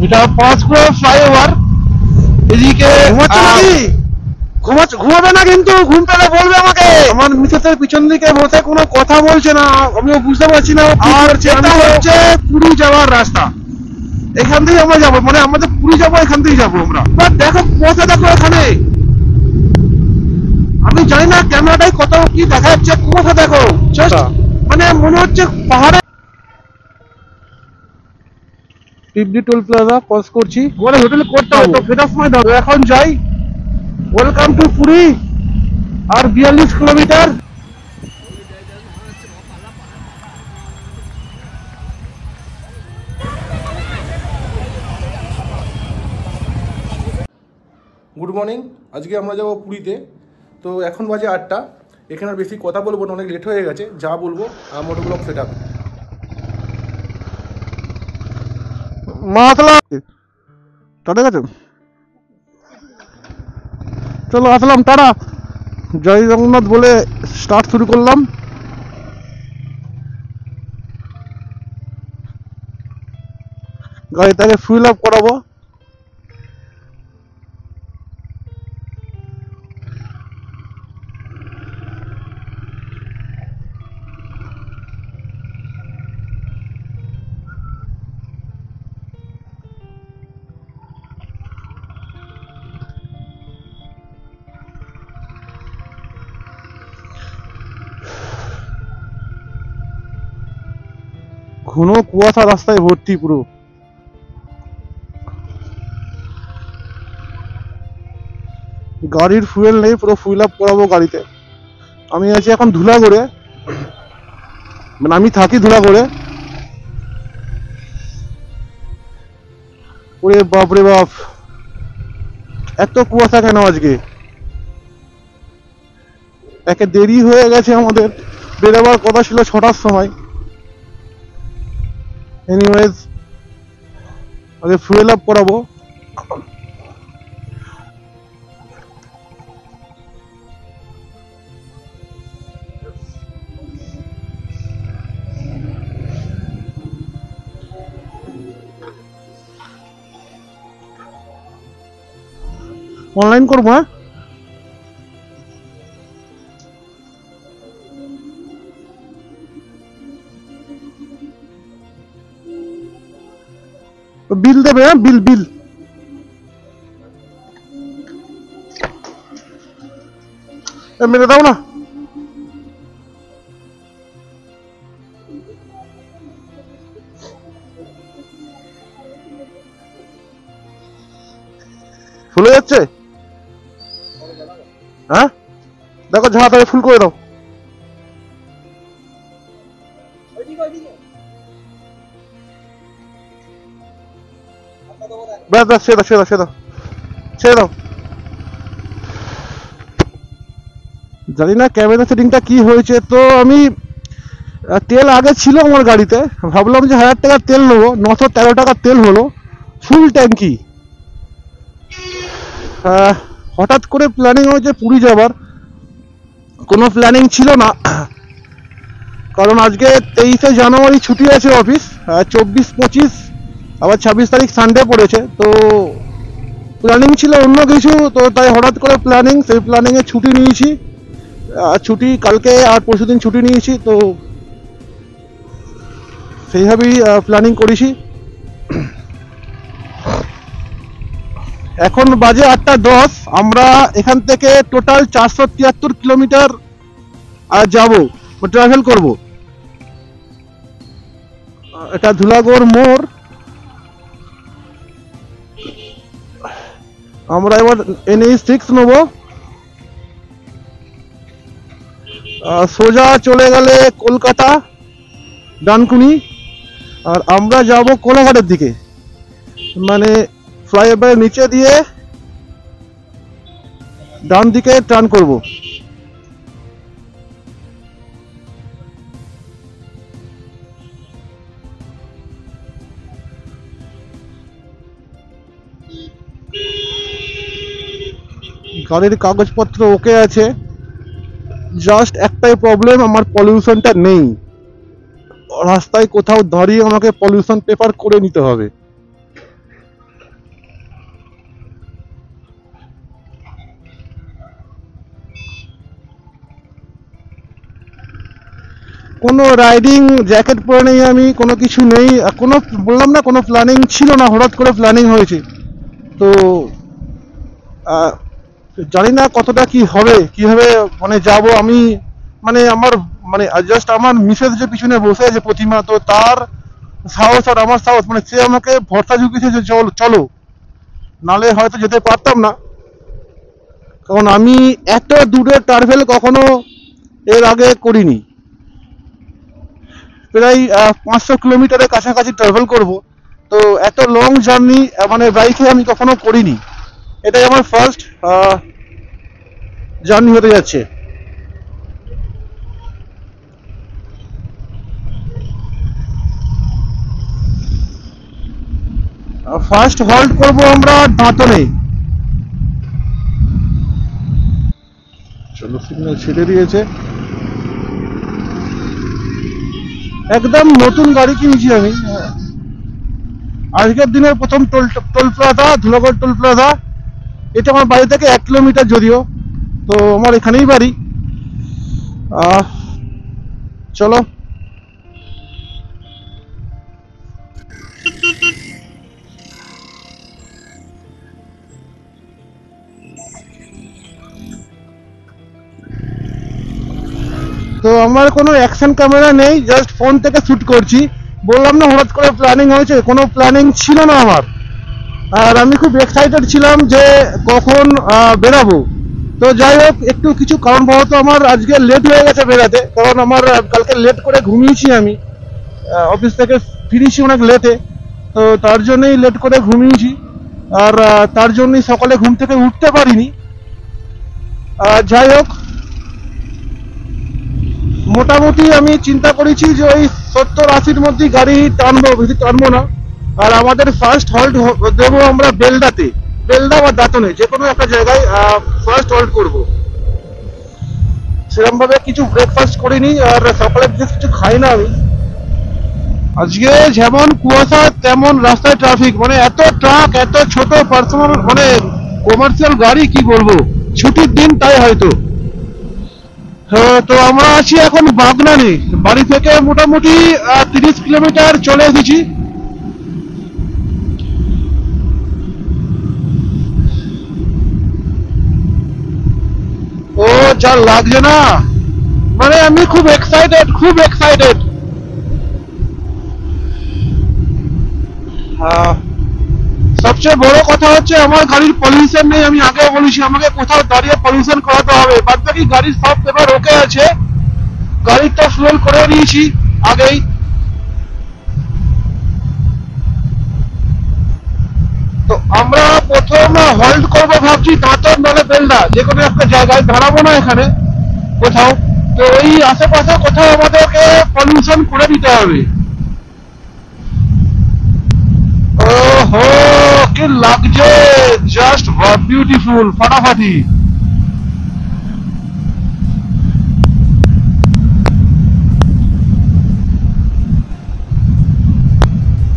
এটা পাঁচপুর ফ্লাইওভার। এদিকে ঘুমাবে না, কিন্তু ঘুম পেলে বলবে আমাকে। আমার মিসেসের পিছন দিকে বসে কোনো কথা বলছে না, আমিও বুঝতে পারছি না। আর এটা হচ্ছে পুরী যাওয়ার রাস্তা, এখান থেকে আমরা যাবো, মানে আমাদের পুরী যাবো, এখান থেকে যাবো আমরা। বাট দেখো কুয়াশা, দেখো এখানে, আমি জানি না ক্যামেরাটাই কত কি দেখা যাচ্ছে, কুয়াশা দেখো, মানে মনে হচ্ছে পাহাড়ে। টিপডি টোল প্লাজা ক্রস করছি, বলে হোটেল করতে হবে তো ফেরার সময় ধরো। এখন যাই। ওয়েলকাম টু পুরী, আর 42 কিলোমিটার। Good morning. আজকে আমরা যাবো পুরীতে। তো এখন বাজে 8টা। এখানে আর বেশি কথা বলবো না, অনেক লেট হয়ে গেছে। যা বলবো মোটো ব্লগ সেট আপ। চলো আসলাম, টাটা, জয় জগন্নাথ বলে স্টার্ট শুরু করলাম। গাড়িটাকে ফুয়েল আপ করাবো। ঘন কুয়াশা, রাস্তায় ভর্তি পুরো। গাড়ির ফুয়েল নেই, পুরো ফুয়েল আপ করাবো গাড়িতে। আমি আছি এখন ধুলাগড়ে, মানে আমি থাকি ধুলাগড়ে। ওরে বাপ রে বাপ, এত কুয়াশা কেন আজকে? একে দেরি হয়ে গেছে, আমাদের বেরোবার কথা ছিল 6টার সময়। এনিওয়েজ, আগে ফুয়েল আপ করাবো। অনলাইন করবো, হ্যাঁ। বিল দেবে, হ্যাঁ, বিল বিল। মেরে দাও না। ফুলে যাচ্ছে, হ্যাঁ। দেখো ঝাঁটারে ফুল করে দাও। ব্যাস ব্যাস, ছেড়ে দাও, ছেড়ে দাও, ছেড়ে দাও, ছেড়ে দাও। জানি না ক্যামেরা সেটিংটা কি হয়েছে। তো আমি তেল আগে ছিল আমার গাড়িতে, ভাবলাম যে 1000 টাকার তেল নেবো, 913 টাকার তেল হলো ফুল ট্যাঙ্কি। হঠাৎ করে প্ল্যানিং হয়েছে পুরী যাবার, কোনো প্ল্যানিং ছিল না। কারণ আজকে 23শে জানুয়ারি ছুটি আছে অফিস, 24, 25, আবার 26 তারিখ সানডে পড়েছে। তো প্ল্যানিং ছিল অন্য কিছু, তো তাই হঠাৎ করে প্ল্যানিং, সেই প্ল্যানিংয়ে ছুটি নিয়েছি। ছুটি কালকে আর পরশুদিন ছুটি নিয়েছি, তো সেইভাবেই প্ল্যানিং করেছি। এখন বাজে 8টা 10। আমরা এখান থেকে টোটাল 473 কিলোমিটার যাব, ট্রাভেল করব। এটা ধুলাগড় মোড়। আমরা এবার NH6 নেব, সোজা চলে গেলে কলকাতা ডানকুনি। আর আমরা যাব কোলাঘাটের দিকে, মানে ফ্লাইওভারের নিচে দিয়ে ডান দিকে টার্ন করব। গাড়ির কাগজপত্র ওকে আছে, জাস্ট একটাই প্রবলেম, আমার পলিউশনটা নেই। রাস্তায় কোথাও দাঁড়িয়ে আমাকে পলিউশন পেপার করে নিতে হবে। কোনো রাইডিং জ্যাকেট পরে নেই আমি, কোনো কিছু নেই, কোনো বললাম না কোনো প্ল্যানিং ছিল না, হঠাৎ করে প্ল্যানিং হয়েছে। তো জানি না কতটা কি হবে, কিভাবে মানে যাব আমি, মানে আমার মানে জাস্ট আমার মিসেস যে পিছনে বসে আছে প্রতিমা, তো তার সাহস আর আমার সাহস, মানে সে আমাকে ভরসা জুগিয়েছে যে চলো, নালে হয়তো যেতে পারতাম না। কারণ আমি এত দূরে ট্রাভেল কখনো এর আগে করিনি, প্রায় 500 কিলোমিটারের কাছাকাছি ট্রাভেল করব। তো এত লং জার্নি মানে বাইকে আমি কখনো করিনি, এটাই আমার ফার্স্ট জার্নি হতে যাচ্ছে। ফার্স্ট হল্ট করব আমরা দাঁতনে। চলো, সিগন্যাল ছেড়ে দিয়েছে। একদম নতুন গাড়ি কিনেছি আমি, আজকের দিনের প্রথম toll plaza, Dhulagarh toll plaza. এটা আমার বাড়ি থেকে 1 কিলোমিটার যদিও, তো আমার এখানেই বাড়ি। চলো। তো আমার কোনো অ্যাকশন ক্যামেরা নেই, জাস্ট ফোন থেকে শুট করছি। বললাম না হঠাৎ করে প্ল্যানিং হয়েছে, কোনো প্ল্যানিং ছিল না আমার। আর আমি খুব এক্সাইটেড ছিলাম যে কখন বেরাবো। তো যাই হোক, একটু কিছু কারণবশত আমার আজকে লেট হয়ে গেছে বেরাতে, কারণ আমার কালকে লেট করে ঘুমিয়েছি আমি, অফিস থেকে ফিরেছি অনেক লেটে, তো তার জন্যই লেট করে ঘুমিয়েছি। আর তার জন্যই সকালে ঘুম থেকে উঠতে পারিনি। যাই হোক, মোটামুটি আমি চিন্তা করেছি যে ওই 70-80-র মধ্যে গাড়ি টানবো, বেশি টানবো না। আর আমাদের ফার্স্ট হল্ট দেবো আমরা বেলডাতে, বেলডা বা দাঁতনে, যে কোনো একটা জায়গায় ফার্স্ট হল্ট করবো। সেরকম ভাবে কিছু ব্রেকফাস্ট করিনি, আর সকালে কিছু খাই না আমি। আজকে যেমন কুয়াশা তেমন রাস্তায় ট্রাফিক, মানে এত ট্রাক, এত ছোট পার্সোনাল মানে কমার্শিয়াল গাড়ি, কি বলবো, ছুটির দিন তাই হয়তো। তো আমরা আছি এখন বাগনানে, বাড়ি থেকে মোটামুটি 30 কিলোমিটার চলে এসেছি। ও যা লাগছে না, মানে আমি খুব এক্সাইটেড, খুব এক্সাইটেড। সবচেয়ে বড় কথা হচ্ছে আমার গাড়ির পলিউশন নেই। আমি আগে বলেছি আমাকে কোথাও দাঁড়িয়ে পলিউশন করাতে হবে, বাদ বাকি গাড়ির সব পেপার ওকে আছে। গাড়ির তো ফুয়েল করে নিয়েছি আগেই। তো আমরা প্রথম হল্ট করবো ভাবছি দাঁতন নালে বেলডা, যে কোনো একটা জায়গায় দাঁড়াবো না এখানে কোথাও। তো ওই আশেপাশে কোথাও আমাদেরকে পলিউশন করে দিতে হবে। ওহো, কি লাগছে, জাস্ট বিউটিফুল, ফাটাফাটি।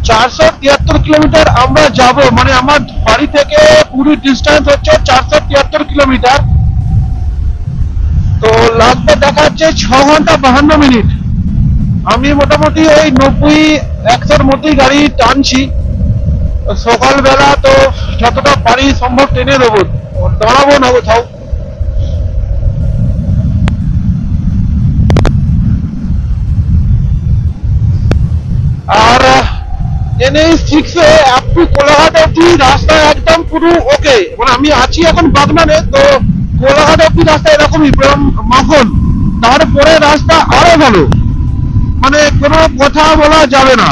চারশো 73 কিলোমিটার আমরা যাব, মানে আমার বাড়ি থেকে পুরীর ডিস্টেন্স হচ্ছে 473 কিলোমিটার। তো লাগবে দেখাচ্ছে 6 ঘন্টা 52 মিনিট। আমি মোটামুটি ওই 90-100-র মধ্যেই গাড়ি টানছি। সকালবেলা তো যতটা পারি সম্ভব টেনে দেবো, দাঁড়াবো না কোথাও। আর NH6 আপ টু কোলাঘাট অব্দি রাস্তা একদম পুরো ওকে, মানে আমি আছি এখন বাগনানে, তো কোলাঘাট অব্দি রাস্তা এরকমই মাখন। তারপরে রাস্তা আরো ভালো, মানে কোনো কথা বলা যাবে না।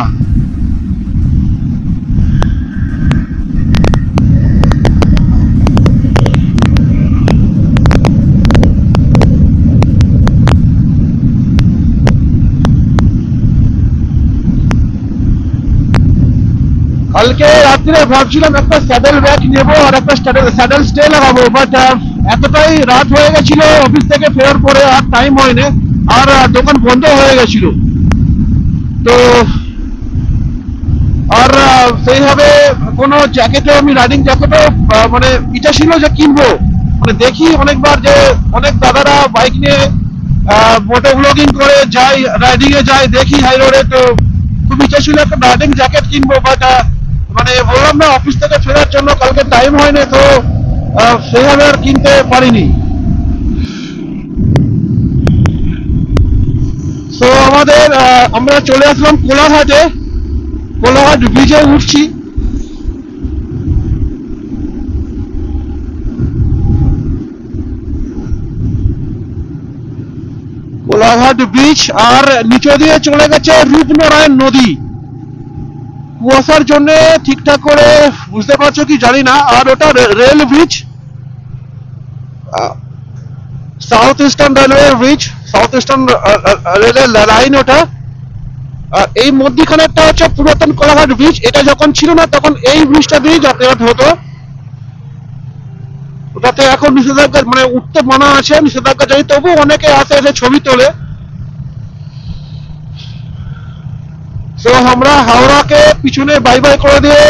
কালকে রাত্রে ভাবছিলাম একটা স্যাডেল ব্যাগ নেবো আর একটা স্যাডেল স্টে লাগাবো, বাট এতটাই রাত হয়ে গেছিল অফিস থেকে ফেরার পরে, আর টাইম হয়নি, আর দোকান বন্ধ হয়ে গেছিল। তো আর সেইভাবে কোনো জ্যাকেটও, আমি রাইডিং জ্যাকেটও মানে ইচ্ছা ছিল যে কিনবো। মানে দেখি অনেকবার যে অনেক দাদারা বাইক নিয়ে মোটো ব্লগিং করে যাই, রাইডিং এ যাই, দেখি হাই রোডে। তো খুব ইচ্ছা ছিল একটা রাইডিং জ্যাকেট কিনবো, বাট মানে বললাম না অফিস থেকে ফেরার জন্য কালকে টাইম হয়নি, তো সেভাবে আর কিনতে পারিনি। তো আমরা চলে আসলাম কোলাঘাটে, কোলাঘাট ব্রিজে উঠছি। কোলাঘাট ব্রিজ, আর নিচে দিয়ে চলে গেছে রূপনারায়ণ নদী। কুয়াশার জন্য ঠিকঠাক করে বুঝতে পারছো কি জানি না। আর ওটা rail bridge, south eastern railway bridge, south eastern রেলের লাইন ওটা। আর এই মধ্যখানেরটা হচ্ছে পুরাতন কোলাঘাট ব্রিজ। এটা যখন ছিল না তখন এই ব্রিজটা দিয়ে যাতায়াত হতো। ওটাতে এখন নিষেধাজ্ঞা, মানে উঠতে মানা আছে, নিষেধাজ্ঞা জানি, তবু অনেকে আসে এসে ছবি তোলে। তো আমরা হাওড়াকে পিছনে বাই বাই করে দিয়ে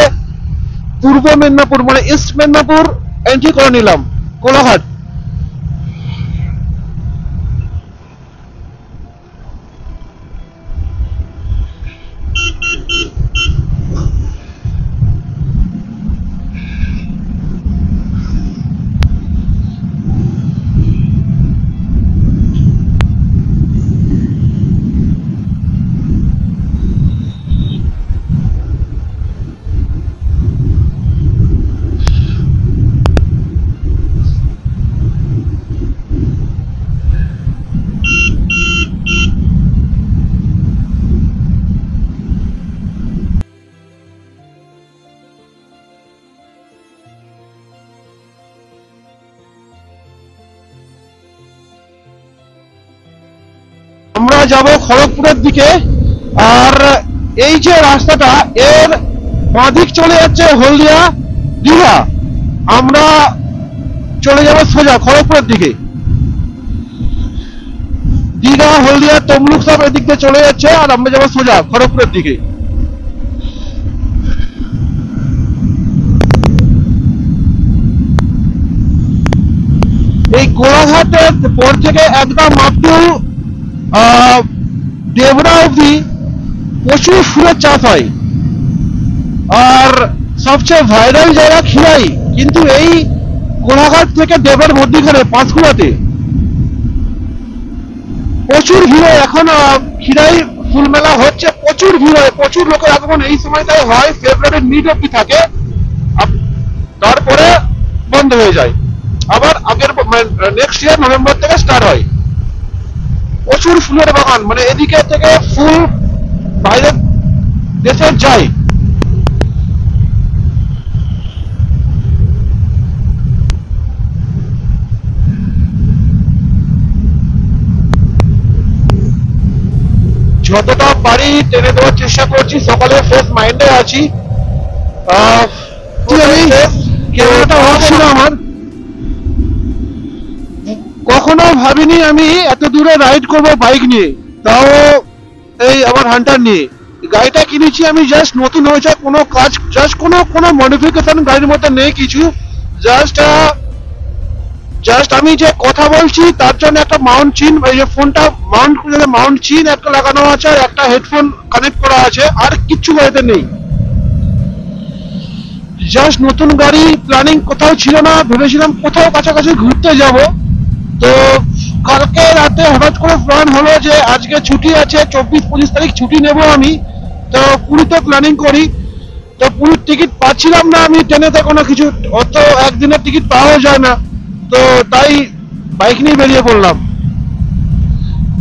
পূর্ব মেদিনীপুর, মানে ইস্ট মেদিনীপুর এন্ট্রি করে নিলাম, কোলাঘাট। আমরা যাব খড়গপুরের দিকে। আর এই যে রাস্তাটা, এর বাঁদিক চলে যাচ্ছে হলদিয়া, দীঘা। আমরা চলে যাব সোজা খড়গপুরের দিকে। দীঘা, হলদিয়া, তমলুক সব এদিক দিয়ে চলে যাচ্ছে, আর আমরা যাবো সোজা খড়গপুরের দিকে। এই কোলাঘাটের পর থেকে একদম আপ টু দেবরা অবধি প্রচুর ফুলের চাষ হয়। আর সবচেয়ে ভাইরাল জায়গা খিরাই, কিন্তু এই কোলাঘাট থেকে দেবের মধ্যখানে পাঁশকুড়াতে প্রচুর ভিড় হয়। এখন খিরাই ফুল মেলা হচ্ছে, প্রচুর ভিড় হয়, প্রচুর লোকের আগমন এই সময়টাই হয়। ফেব্রুয়ারির মিড অব্দি থাকে, তারপরে বন্ধ হয়ে যায়। আবার আগের নেক্সট ইয়ার নভেম্বর থেকে স্টার্ট হয়। প্রচুর ফুলের বাগান, মানে এদিকে থেকে ফুল বাইরের দেশে যায়। যতটা পারি টেনে দেওয়ার চেষ্টা করছি, সকালে ফ্রেশ মাইন্ডে আছি। ক্যামেরাটা অফ ছিল আমার। কখনো ভাবিনি আমি এত দূরে রাইড করবো বাইক নিয়ে, তাও এই আমার হান্টার নিয়ে। গাড়িটা কিনেছি আমি জাস্ট নতুন হয়েছে, কোনো কাজ, জাস্ট কোনো মডিফিকেশন গাড়ির মধ্যে নেই কিছু। জাস্ট আমি যে কথা বলছি তার জন্য একটা মাউন্ট চিন, এই যে ফোনটা মাউন্ট করে মাউন্ট চিন একটা লাগানো আছে, আর একটা হেডফোন কানেক্ট করা আছে, আর কিচ্ছু গাড়িতে নেই। জাস্ট নতুন গাড়ি, প্ল্যানিং কোথাও ছিল না। ভেবেছিলাম কোথাও কাছাকাছি ঘুরতে যাব, তো কালকে রাতে হঠাৎ করে প্ল্যান হলো যে আজকে ছুটি আছে, 24-25 তারিখ ছুটি নেব আমি, তো পুরীতে প্ল্যানিং করি। তো পুরীর টিকিট পাচ্ছিলাম না আমি ট্রেনেতে, কোনো কিছু অত একদিনের টিকিট পাওয়া যায় না, তো তাই বাইক নিয়ে বেরিয়ে পড়লাম।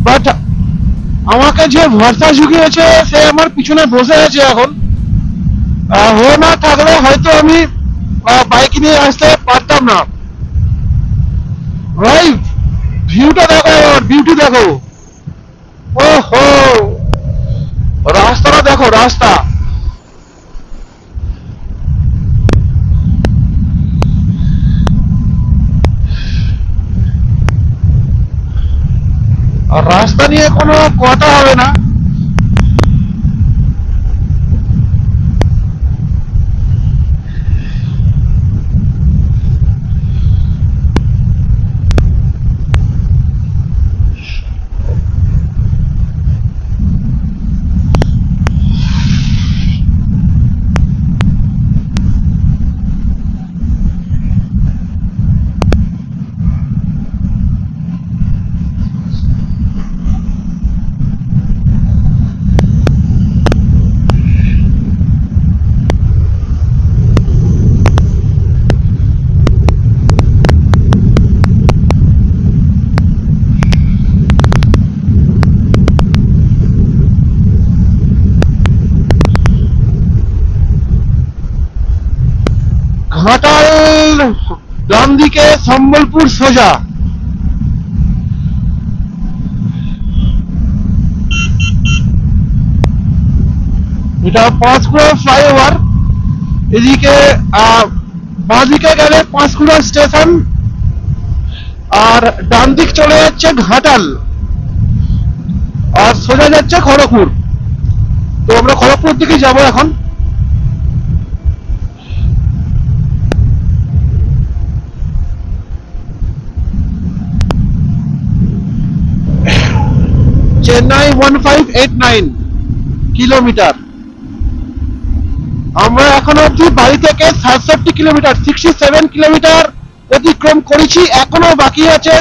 বাট আমাকে যে ভরসা জুগিয়েছে সে আমার পিছনে বসে আছে এখন। ও না থাকলে হয়তো আমি বাইক নিয়ে আসতে পারতাম না। ভাই ভিউটা দেখো, বিউটি দেখো, ও হো, রাস্তাটা দেখো, রাস্তা। আর রাস্তা নিয়ে কোনো কথা হবে না। ঘাটাল, ডান দিকে সম্বলপুর সোজা। এটা পাঁশকুড়া ফ্লাইওভার, এদিকে বাঁদিকে গেলে পাঁশকুড়া স্টেশন, আর ডান দিক চলে যাচ্ছে ঘাটাল, আর সোজা যাচ্ছে খড়গপুর। তো আমরা খড়গপুর দিকে যাবো এখন। চেন্নাই 1589 কিলোমিটার। আমরা এখন অব্দি বাড়ি থেকে 67 কিলোমিটার 67 কিলোমিটার অতিক্রম করেছি, এখনো বাকি আছে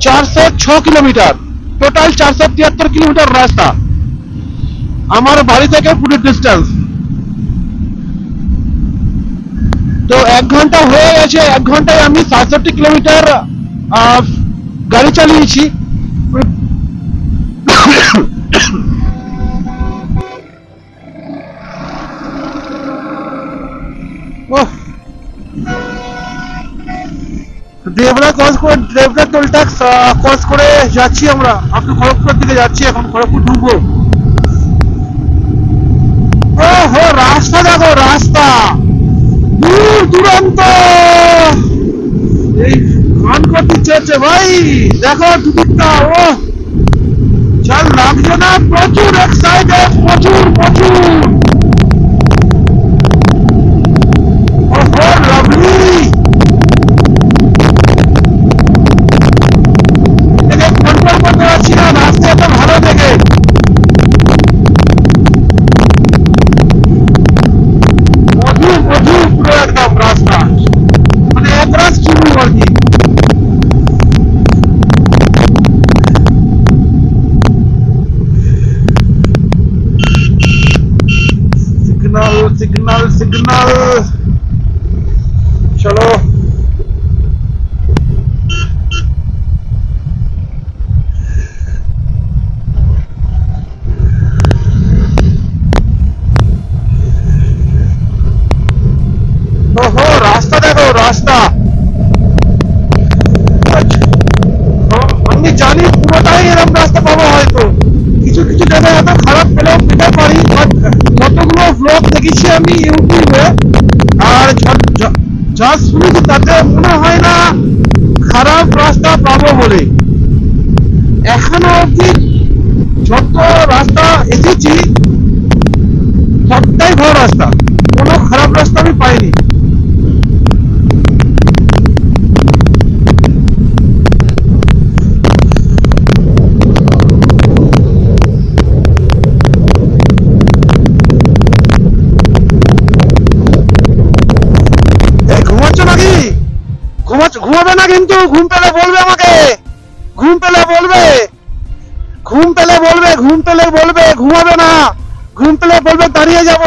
406 কিলোমিটার। টোটাল 473 কিলোমিটার রাস্তা আমার বাড়ি থেকে পুরো ডিস্টেন্স। তো 1 ঘন্টা হয়ে গেছে, 1 ঘন্টায় আমি 67 কিলোমিটার গাড়ি চালিয়েছি। দেবরা টোল ট্যাক্স ক্রস করে যাচ্ছি আমরা, আপনি খড়গপুর দিকে যাচ্ছি, এখন খড়গপুর ঢুকবো। ওহো, রাস্তা দেখো, রাস্তা দূর দূরান্ত, এই গান করতে চেয়েছে ভাই, দেখো দুদিকটা। ও চাল লাগছে না, প্রচুর এক্সাইটেড, প্রচুর প্রচুর। ওহো, লাভলি। কন্ট্রোল করতে পারছি না, রাস্তা এত ভালো দেখে। মধুর মধুর পুরো একদম রাস্তা, মানে একরাশ চুমু আর কি। সিগন্যাল সিগন্যাল সিগন্যাল, চলো। ওহো, রাস্তা দেখো, রাস্তা। আমি জানি পুরোটাই এরকম রাস্তা পাবো, হয়তো কিছু কিছু জায়গায় এত খারাপ পেলেও পেতে পারি, বাট যতগুলো ব্লগ দেখেছি আমি ইউটিউবে আর যা শুনেছি তাতে মনে হয় না খারাপ রাস্তা পাবো বলে। এখনো অব্দি যত রাস্তা এসেছি সবটাই ভালো রাস্তা, কোনো খারাপ রাস্তা আমি পাইনি। ঘুমাবে না কিন্তু, ঘুম পেলে বলবে আমাকে, ঘুম পেলে বলবে, ঘুম পেলে বলবে, ঘুম পেলে বলবে, ঘুমাবে না, ঘুম পেলে বলবে দাঁড়িয়ে যাব।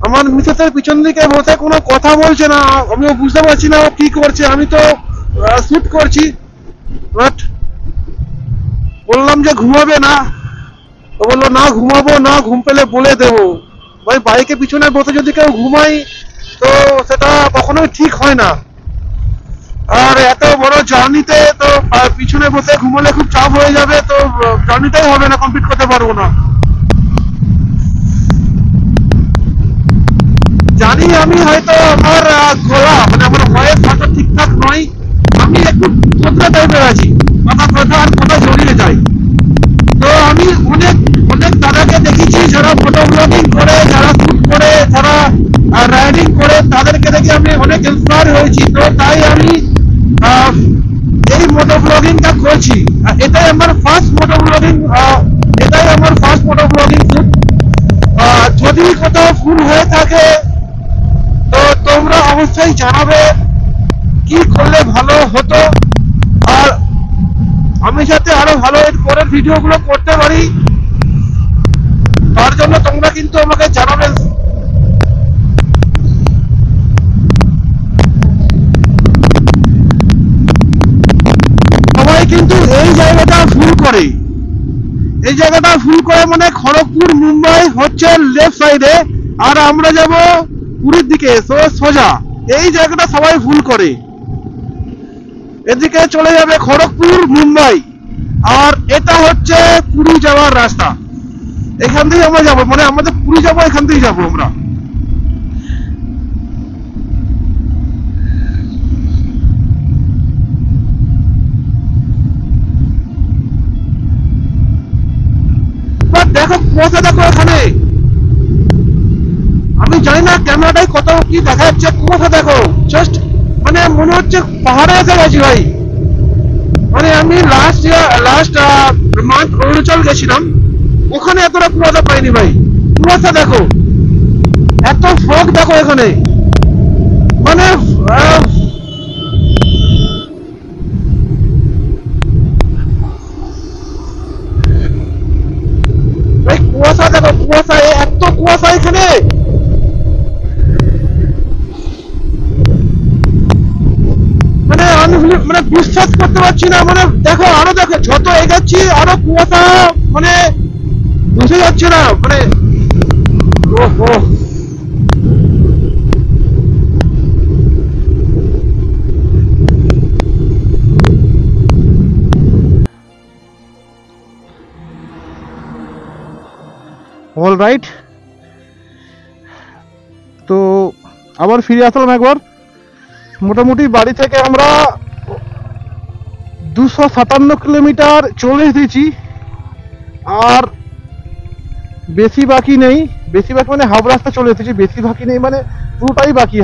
আমার মিসেসের পিছন দিকে বসে কোনো কথা বলছে না, আমিও বুঝতে পারছি না ও কি করছে। আমি তো শুট করছি, বাট বললাম যে ঘুমাবে না, তো বললো না ঘুমাবো না, ঘুম পেলে বলে দেবো। ভাই, বাইকে পিছনে বসে যদি কেউ ঘুমাই তো সেটা কখনোই ঠিক হয় না। আর এত বড় জার্নিতে তো পিছনে বসে ঘুমালে খুব চাপ হয়ে যাবে, তো জার্নিটাই হবে না, কমপ্লিট করতে পারবো না। জানি আমি হয়তো আমার গলা, মানে আমার ভয়েস হয়তো ঠিকঠাক নয়, আমি একটু কোথা টাইপের আছি, কথা আর কথা জড়িয়ে যাই। তো আমি অনেক অনেক দাদাকে দেখেছি যারা ফটো ব্লগিং করে, যারা শুট করে, যারা রাইডিং করে, তাদেরকে দেখে আমি অনেক ইন্সপায়ার হয়েছি। তো তাই আমি এই মোটো ব্লগিংটা করছি। এটাই আমার ফার্স্ট মোটো ব্লগিং, এটাই আমার ফার্স্ট মোটো ব্লগিং শুট। যদি কোথাও ভুল হয়ে থাকে তো তোমরা অবশ্যই জানাবে কি করলে ভালো হতো, আর আমি যাতে আরো ভালো এর পরের ভিডিওগুলো করতে পারি তার জন্য তোমরা কিন্তু আমাকে জানাবে। সবাই কিন্তু এই জায়গাটা ভুল করে, এই জায়গাটা ভুল করে, মানে খড়গপুর মুম্বাই হচ্ছে লেফট সাইডে, আর আমরা যাব পুরীর দিকে, সোজা। এই জায়গাটা সবাই ভুল করে, এদিকে চলে যাবে খড়গপুর, মুম্বাই, আর এটা হচ্ছে পুরী যাওয়ার রাস্তা। এখান থেকে আমরা যাবো, মানে আমাদের পুরী যাবো, এখান থেকে যাবো আমরা। দেখো কুয়াশা, দেখো এখানে, আমি জানি না ক্যামেরাটাই কত কি দেখা যাচ্ছে, কুয়াশা দেখো, জাস্ট মানে মনে হচ্ছে পাহাড়ে এসে গেছি ভাই। মানে আমি লাস্ট মান্থ অরুণাচল গেছিলাম, ওখানে এতটা কুয়াশা পাইনি ভাই। কুয়াশা দেখো, এত ফগ দেখো এখানে, মানে কুয়াশা দেখো, কুয়াশা, এত কুয়াশা এখানে, মানে মানে বিশ্বাস করতে পারছি না। মানে দেখো, আরো দেখো, যত এগাচ্ছি আরো কুয়াশা, মানে বুঝে যাচ্ছে না, মানে ওহো। অল রাইট, তো আবার ফিরে আসলাম একবার। মোটামুটি বাড়ি থেকে আমরা 257 কিলোমিটার চলে এসেছি, আর বেশি বাকি নেই। বেশি বাকি মানে হাফ রাস্তা চলে এসেছি, বেশি বাকি নেই মানে পুরোটাই বাকি,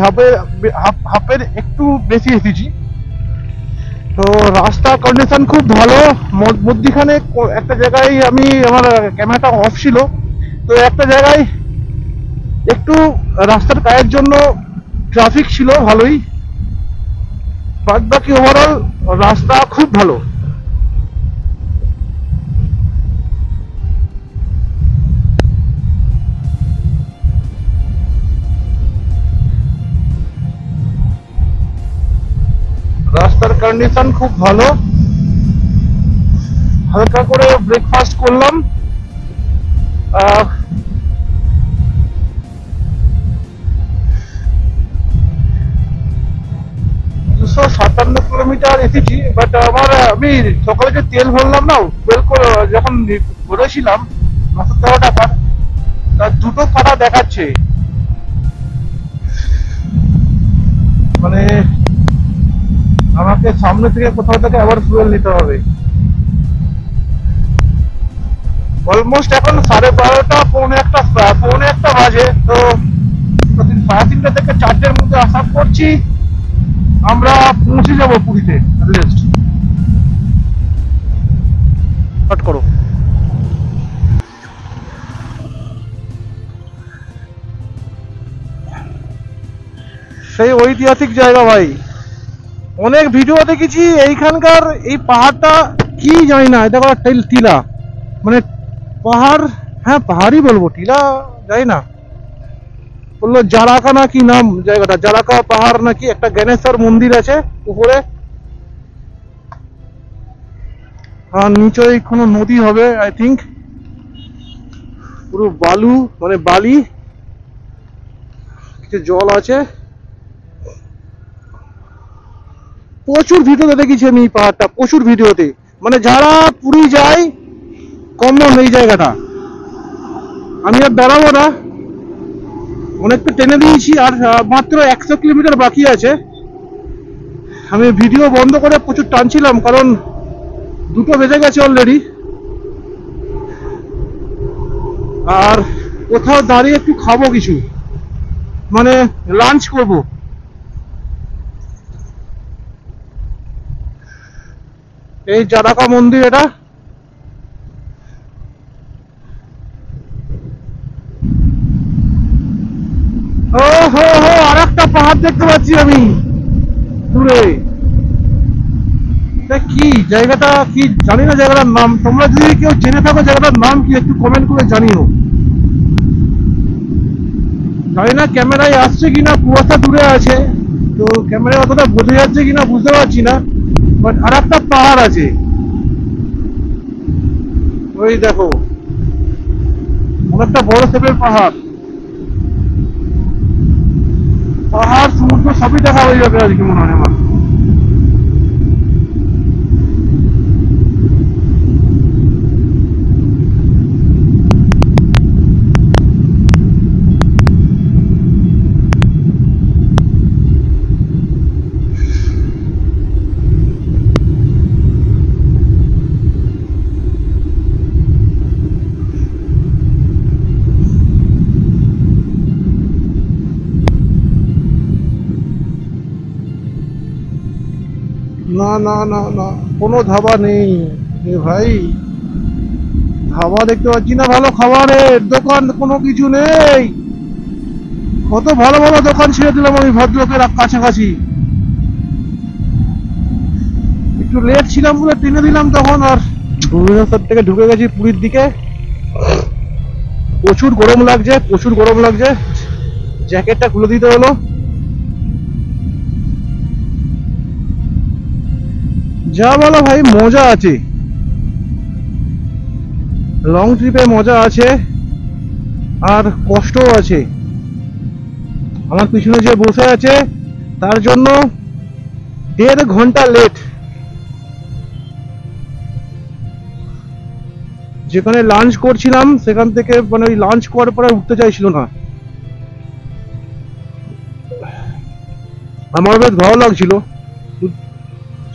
হাফের একটু বেশি এসেছি। তো রাস্তার কন্ডিশন খুব ভালো। মধ্যখানে একটা জায়গায় আমার ক্যামেরাটা অফ ছিল, তো একটা জায়গায় একটু রাস্তার কাজের জন্য ট্রাফিক ছিল ভালোই, বাদ বাকি ওভারঅল রাস্তা খুব ভালো। রাস্তার কন্ডিশন খুব ভালো। হালকা করে ব্রেকফাস্ট করলাম, 257 কিলোমিটার এসেছি। বাট আমি সকালে যে তেল ভরলাম না, যখন ভরেছিলাম 913 টাকার, তার দুটো কাটা দেখাচ্ছে, মানে আমাকে সামনে থেকে কোথাও থেকে আবার ফুয়েল নিতে হবে। অলমোস্ট এখন 12:30, পৌনে একটা বাজে। তো 3:30 থেকে 4টের মধ্যে আশা করছি আমরা পৌঁছে যাবো পুরীতে। কাট করো। সেই ঐতিহাসিক জায়গা ভাই, অনেক ভিডিও দেখেছি এইখানকার। এই পাহাড়টা কি জানি না, এটা টিলা, মানে পাহাড়, হ্যাঁ পাহাড়ই বলবো, টিলা জানি না। বললো জারাকা না কি নাম জায়গাটা, জারাকা পাহাড় নাকি, একটা জ্ঞানেশ্বর মন্দির আছে উপরে, আর নিচে কোনো নদী হবে আই থিঙ্ক। পুরো বালু, মানে বালি, কিছু জল আছে। প্রচুর ভিডিওতে দেখেছি আমি এই পাহাড়টা, প্রচুর ভিডিওতে। মানে যারা পুরী যায় কমন এই জায়গাটা। আমি আর দাঁড়াবো না, অনেকটা টেনে দিয়েছি, আর মাত্র 100 কিলোমিটার বাকি আছে। আমি ভিডিও বন্ধ করে প্রচুর টানছিলাম, কারণ 2টো বেজে গেছে অলরেডি। আর কোথাও দাঁড়িয়ে একটু খাবো কিছু, মানে লাঞ্চ করবো। এই জারাকা মন্দির, এটা ও হো হো, আর একটা পাহাড় দেখতে পাচ্ছি আমি দূরে। কি জায়গাটা কি জানি না, জায়গাটার নাম। তোমরা যদি কেউ জেনে থাকো জায়গাটার নাম কি, একটু কমেন্ট করে জানিও। জানি না ক্যামেরায় আসছে কিনা, কুয়াশা দূরে আছে, তো ক্যামেরায় অতটা বোঝা যাচ্ছে কিনা বুঝতে পারছি না। বাট আর একটা পাহাড় আছে, ওই দেখো, অনেকটা বড় শেপের পাহাড়। দুটো সবই দেখা হয়ে যাবে আজকে মনে হয় আমার। না না না না, কোনো ধাবা নেই এ ভাই। ধাবা দেখতে পাচ্ছি না, ভালো খাবারের দোকান কোনো কিছু নেই। কত ভালো ভালো দোকান ছেড়ে দিলাম আমি ভদ্রলোকের কাছাকাছি। একটু লেট ছিলাম বলে টেনে দিলাম তখন, আর ভুবনেশ্বর থেকে ঢুকে গেছি পুরীর দিকে। প্রচুর গরম লাগছে, প্রচুর গরম লাগছে। জ্যাকেটটা খুলে দিতে হলো। যা বলো ভাই, মজা আছে, লং ট্রিপে মজা আছে আর কষ্টও আছে। আমার পিছনে যে বসে আছে তার জন্য 1.5 ঘন্টা লেট। যেখানে লাঞ্চ করছিলাম সেখান থেকে মানে ওই লাঞ্চ করার পরে উঠতে চাইছিল না। আমার বেশ ভালো লাগছিল,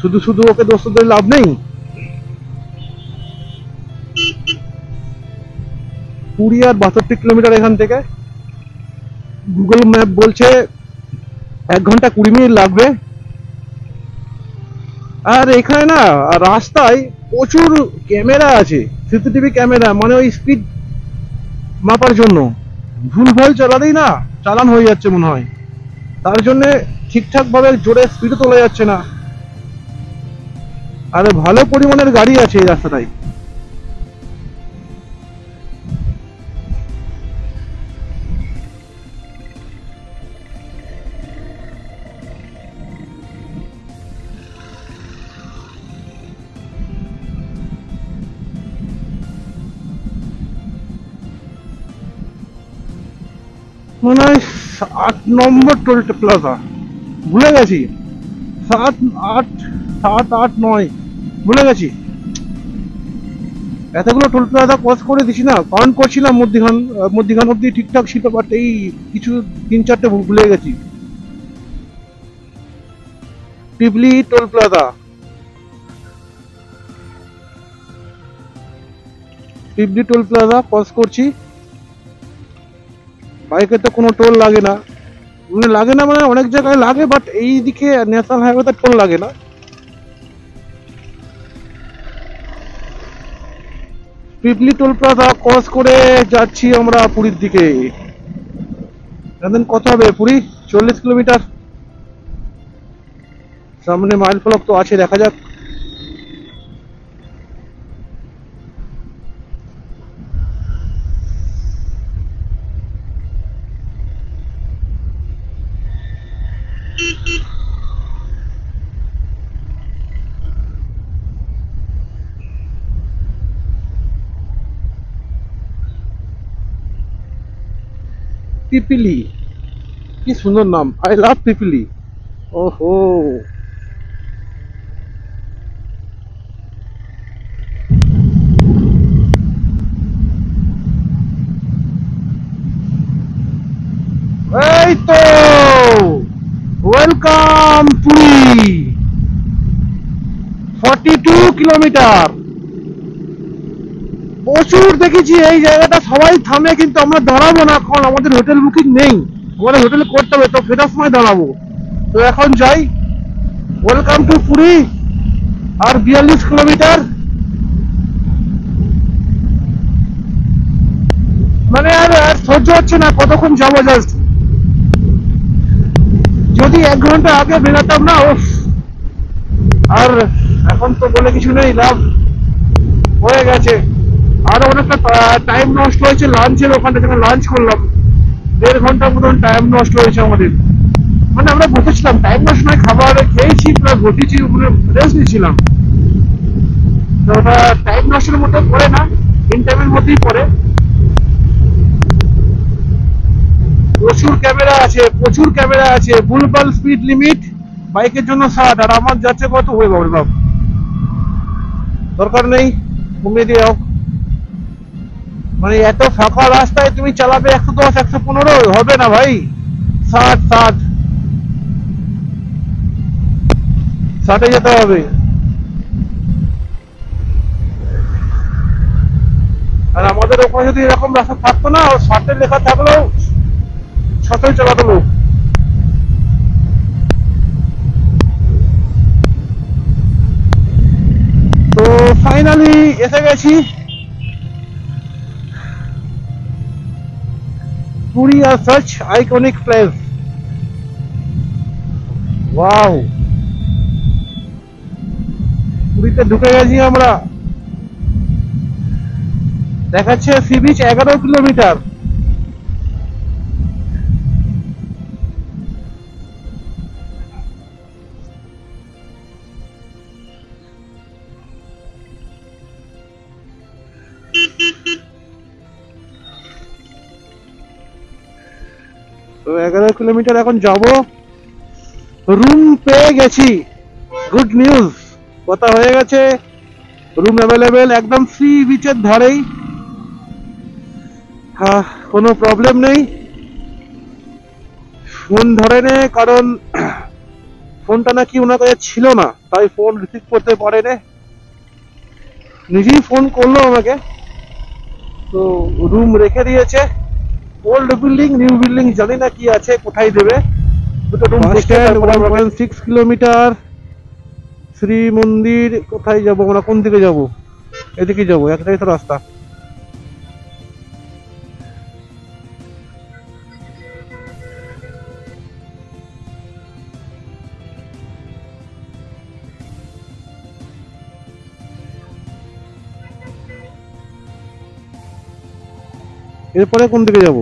শুধু শুধু ওকে দোষ দিয়ে লাভ নেই। পুরী আর 62 কিলোমিটার এখান থেকে। গুগল ম্যাপ বলছে 1 ঘন্টা 20 মিনিট লাগবে। আর এখানে না রাস্তায় প্রচুর ক্যামেরা আছে, সিসিটিভি ক্যামেরা, মানে ওই স্পিড মাপার জন্য। ভুলভাল চালালেই না চালান হয়ে যাচ্ছে মনে হয়, তার জন্য ঠিকঠাক ভাবে জোরে স্পিডও তোলা যাচ্ছে না। আর ভালো পরিমাণের গাড়ি আছে এই রাস্তাটায়। মনে হয় 8 নম্বর টোল প্লাজা, ভুলে গেছি। 7, 8, 7, 8, 9 ভুলে গেছি। এতগুলো টোল প্লাজা ক্রস করে দিছি না, কাউন্ট করছিলাম মধ্যিখান অব্দি ঠিকঠাক ছিল, বাট এই কিছু 3-4টে ভুলে গেছি। Pipli toll plaza, Pipli toll plaza cross করছি। বাইকে তো কোনো টোল লাগে না, মানে অনেক জায়গায় লাগে, বাট এই দিকে ন্যাশনাল হাইওয়েতে টোল লাগে না। পিপলি টোল প্লাজা ক্রস করে যাচ্ছি আমরা পুরীর দিকে। এখন কত হবে পুরী? 40 কিলোমিটার। সামনে মাইল ফলক তো আছে, দেখা যাক। পিপিলি, কি সুন্দর নাম, আই লাভ পিপিলি। ওহো, এই তো ওয়েলকাম পুরী। 42 কিলোমিটার। প্রচুর দেখেছি এই জায়গাটা, সবাই থামে, কিন্তু আমরা দাঁড়াবো না এখন, আমাদের হোটেল বুকিং নেই, আমাদের হোটেল করতে হবে, তো ফেরার সময় দাঁড়াবো। তো এখন যাই। Welcome to Puri. আর 42 কিলোমিটার, মানে আর সহ্য হচ্ছে না, কতক্ষণ যাবো জাস্ট। যদি 1 ঘন্টা আগে বেরোতাম না, ও। আর এখন তো বলে কিছু নেই, লাভ হয়ে গেছে। আরো অনেকটা টাইম নষ্ট হয়েছে লাঞ্চের ওখানে, যেখানে লাঞ্চ করলাম 1.5 ঘন্টার মতন টাইম নষ্ট হয়েছে আমাদের। মানে আমরা বসেছিলাম, টাইম নষ্ট নয়, খাবার খেয়েছি প্লাস বসেছি, উপরে রেস্ট নিয়েছিলাম। তো ওটা টাইম নষ্টের মধ্যে পড়ে না, ইন টাইমের মধ্যেই পড়ে। প্রচুর ক্যামেরা আছে, প্রচুর ক্যামেরা আছে। বুলবাল স্পিড লিমিট বাইকের জন্য 60, আর আমার যাচ্ছে কত? হয়ে যাবে বাবা, দরকার নেই, কমিয়ে দিয়ে যাও। মানে এত ফাঁকা রাস্তায় তুমি চালাবে 110 115? হবে না ভাই, 60 যেতে হবে। আর আমাদের ওখানে যদি এরকম রাস্তা থাকতো না, 60 লেখা থাকলেও 60 চালাতো লোক। তো ফাইনালি এসে গেছি Puri are such iconic place. Wow, পুরীতে ঢুকে গেছি আমরা। দেখাচ্ছে সি বিচ 11 কিলোমিটার। তো 11 কিলোমিটার এখন যাব। রুম পেয়ে গেছি, গুড নিউজ, কথা হয়ে গেছে, রুম অ্যাভেলেবেল, একদম সি বিচের ধারেই। হ্যাঁ, কোনো প্রবলেম নেই। ফোন ধরে নে, কারণ ফোনটা নাকি ওনার কাছে ছিল না, তাই ফোন রিসিভ করতে পারে নে। নিজেই ফোন করলো আমাকে, তো রুম রেখে দিয়েছে। ওল্ড বিল্ডিং, নিউ বিল্ডিং জানি না কি আছে, কোথায় দেবে। দুটো রুম দেখে 1.6 কিলোমিটার। শ্রী মন্দির কোথায় যাব আমরা? কোন দিকে যাব? এদিকে যাবো, একটাই তো রাস্তা। এরপরে কোন দিকে যাব?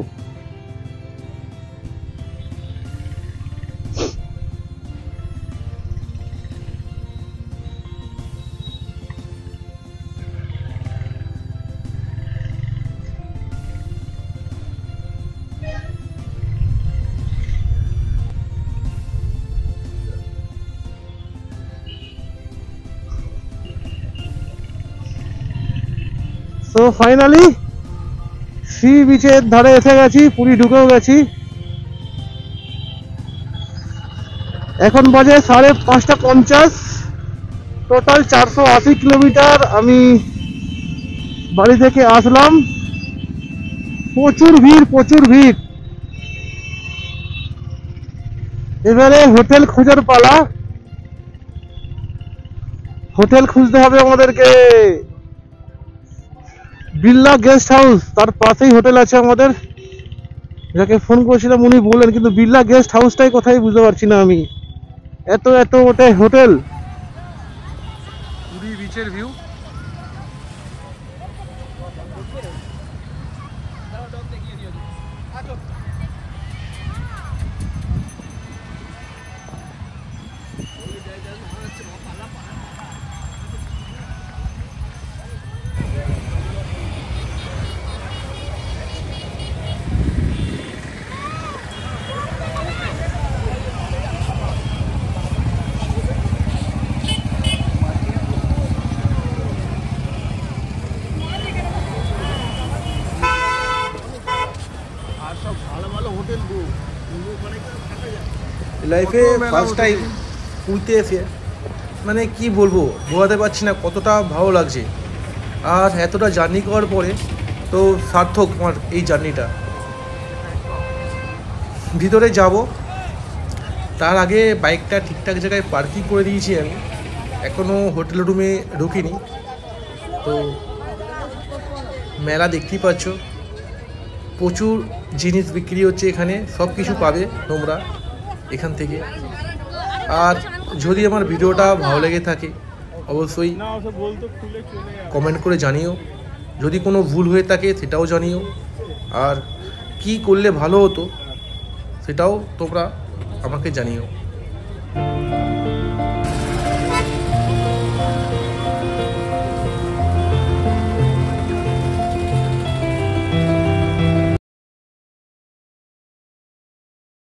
তো ফাইনালি সি বিচের ধারে এসে গেছি, পুরী ঢুকেও গেছি। এখন বাজে 5:50। টোটাল 480 কিলোমিটার আমি বাড়ি থেকে আসলাম। প্রচুর ভিড়, প্রচুর ভিড়। এবারে হোটেল খোঁজার পালা। হোটেল খুঁজতে হবে আমাদেরকে। বিড়লা গেস্ট হাউস, তার পাশেই হোটেল আছে আমাদের। যাকে ফোন করেছিলাম উনি বললেন, কিন্তু বিড়লা গেস্ট হাউসটাই কোথায় বুঝতে পারছি না আমি। এত ওটাই হোটেল। পুরী বিচের ভিউ। লাইফে ফার্স্ট টাইম পুরীতে এসে মানে কি বলবো, বোঝাতে পারছি না কতটা ভালো লাগছে। আর এতটা জার্নি করার পরে তো সার্থক আমার এই জার্নিটা। ভিতরে যাব, তার আগে বাইকটা ঠিকঠাক জায়গায় পার্কিং করে দিয়েছি আমি। এখনও হোটেল রুমে ঢুকিনি। তো মেলা দেখতেই পাচ্ছ, প্রচুর জিনিস বিক্রি হচ্ছে এখানে, সব কিছু পাবে তোমরা এখান থেকে। আর যদি আমার ভিডিওটা ভালো লেগে থাকে অবশ্যই কমেন্ট করে জানিও। যদি কোনো ভুল হয়ে থাকে সেটাও জানিও। আর কি করলে ভালো হতো সেটাও তোমরা আমাকে জানিও।